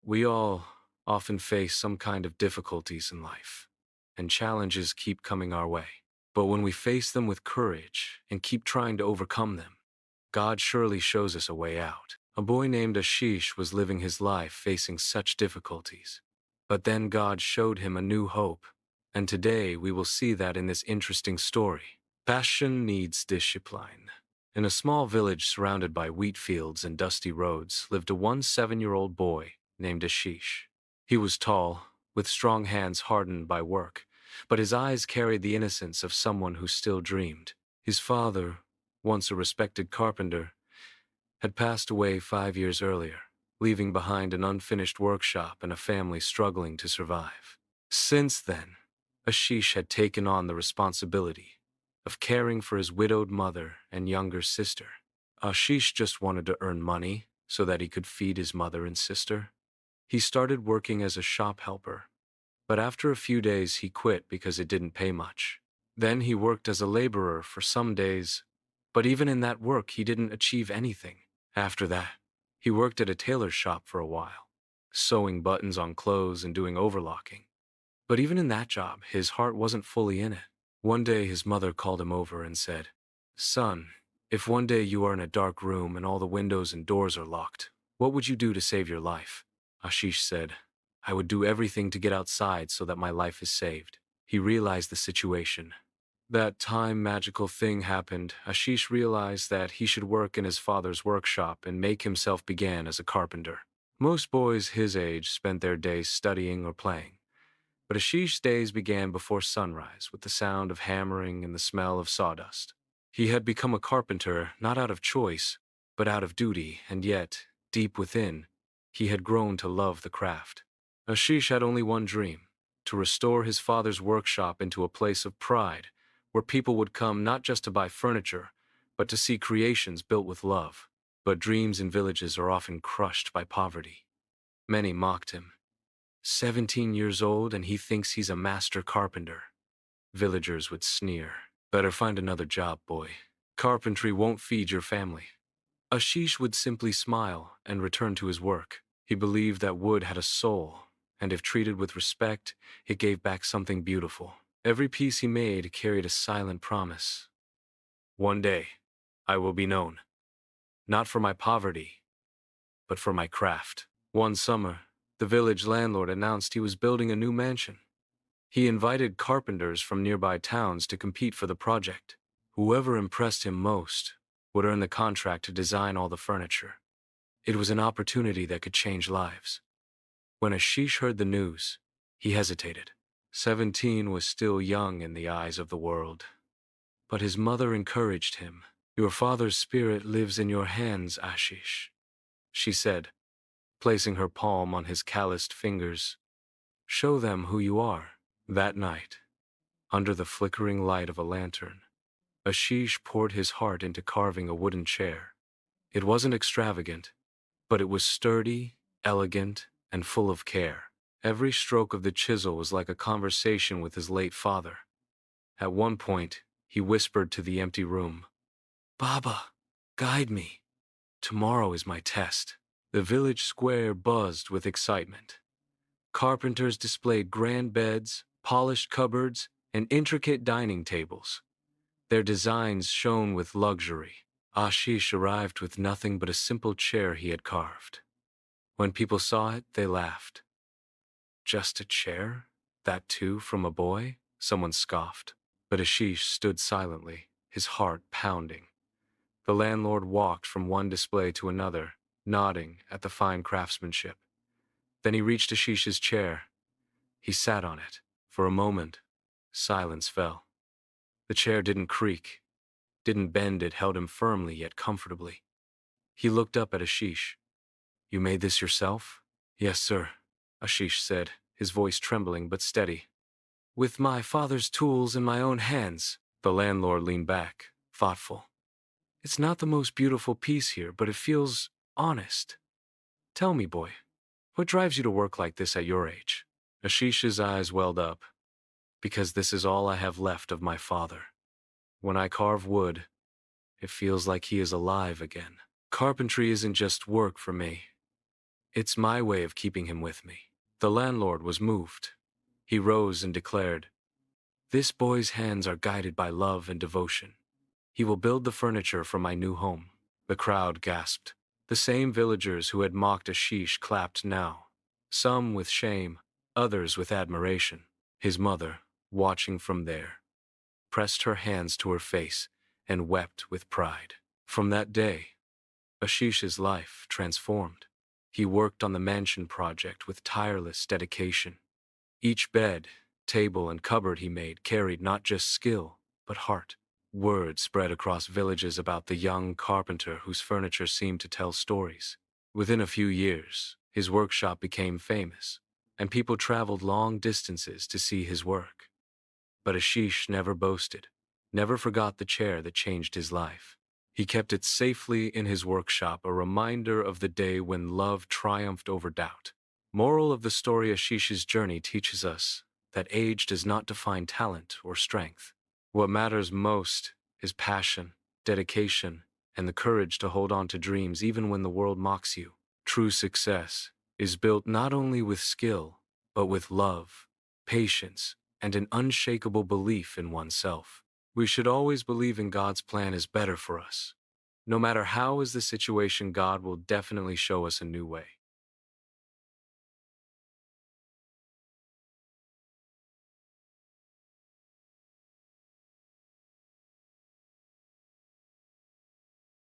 We all often face some kind of difficulties in life, and challenges keep coming our way. But when we face them with courage and keep trying to overcome them, God surely shows us a way out. A boy named Ashish was living his life facing such difficulties. But then God showed him a new hope, and today we will see that in this interesting story. Passion needs discipline. In a small village surrounded by wheat fields and dusty roads lived a 7-year-old boy named Ashish. He was tall, with strong hands hardened by work, but his eyes carried the innocence of someone who still dreamed. His father, once a respected carpenter, had passed away 5 years earlier, leaving behind an unfinished workshop and a family struggling to survive. Since then, Ashish had taken on the responsibility of caring for his widowed mother and younger sister. Ashish just wanted to earn money so that he could feed his mother and sister. He started working as a shop helper, but after a few days he quit because it didn't pay much. Then he worked as a laborer for some days, but even in that work he didn't achieve anything. After that, he worked at a tailor's shop for a while, sewing buttons on clothes and doing overlocking. But even in that job, his heart wasn't fully in it. One day his mother called him over and said, "Son, if one day you are in a dark room and all the windows and doors are locked, what would you do to save your life?" Ashish said, "I would do everything to get outside so that my life is saved." He realized the situation. That time magical thing happened. Ashish realized that he should work in his father's workshop and make himself begin as a carpenter. Most boys his age spent their days studying or playing. But Ashish's days began before sunrise with the sound of hammering and the smell of sawdust. He had become a carpenter not out of choice, but out of duty, and yet, deep within, he had grown to love the craft. Ashish had only one dream: to restore his father's workshop into a place of pride, where people would come not just to buy furniture, but to see creations built with love. But dreams in villages are often crushed by poverty. Many mocked him. 17 years old and he thinks he's a master carpenter. Villagers would sneer. "Better find another job, boy. Carpentry won't feed your family." Ashish would simply smile and return to his work. He believed that wood had a soul, and if treated with respect, it gave back something beautiful. Every piece he made carried a silent promise. "One day, I will be known, not for my poverty, but for my craft." One summer, the village landlord announced he was building a new mansion. He invited carpenters from nearby towns to compete for the project. Whoever impressed him most would earn the contract to design all the furniture. It was an opportunity that could change lives. When Ashish heard the news, he hesitated. 17 was still young in the eyes of the world. But his mother encouraged him. "Your father's spirit lives in your hands, Ashish," she said, placing her palm on his calloused fingers. "Show them who you are." That night, under the flickering light of a lantern, Ashish poured his heart into carving a wooden chair. It wasn't extravagant, but it was sturdy, elegant, and full of care. Every stroke of the chisel was like a conversation with his late father. At one point, he whispered to the empty room, "Baba, guide me. Tomorrow is my test." The village square buzzed with excitement. Carpenters displayed grand beds, polished cupboards, and intricate dining tables. Their designs shone with luxury. Ashish arrived with nothing but a simple chair he had carved. When people saw it, they laughed. "Just a chair? That too from a boy?" someone scoffed. But Ashish stood silently, his heart pounding. The landlord walked from one display to another, nodding at the fine craftsmanship. Then he reached Ashish's chair. He sat on it. For a moment, silence fell. The chair didn't creak, didn't bend, it held him firmly yet comfortably. He looked up at Ashish. "You made this yourself?" "Yes, sir," Ashish said, his voice trembling but steady. "With my father's tools in my own hands." The landlord leaned back, thoughtful. "It's not the most beautiful piece here, but it feels honest. Tell me, boy, what drives you to work like this at your age?" Ashish's eyes welled up. "Because this is all I have left of my father. When I carve wood, it feels like he is alive again. Carpentry isn't just work for me. It's my way of keeping him with me. The landlord was moved. He rose and declared, "This boy's hands are guided by love and devotion. He will build the furniture for my new home." The crowd gasped. The same villagers who had mocked Ashish clapped now, some with shame, others with admiration. His mother, watching from there, pressed her hands to her face and wept with pride. From that day, Ashish's life transformed. He worked on the mansion project with tireless dedication. Each bed, table, and cupboard he made carried not just skill, but heart. Word spread across villages about the young carpenter whose furniture seemed to tell stories. Within a few years, his workshop became famous, and people traveled long distances to see his work. But Ashish never boasted, never forgot the chair that changed his life. He kept it safely in his workshop, a reminder of the day when love triumphed over doubt. Moral of the story: Ashish's journey teaches us that age does not define talent or strength. What matters most is passion, dedication, and the courage to hold on to dreams even when the world mocks you. True success is built not only with skill, but with love, patience, and an unshakable belief in oneself. We should always believe in God's plan is better for us. No matter how is the situation, God will definitely show us a new way.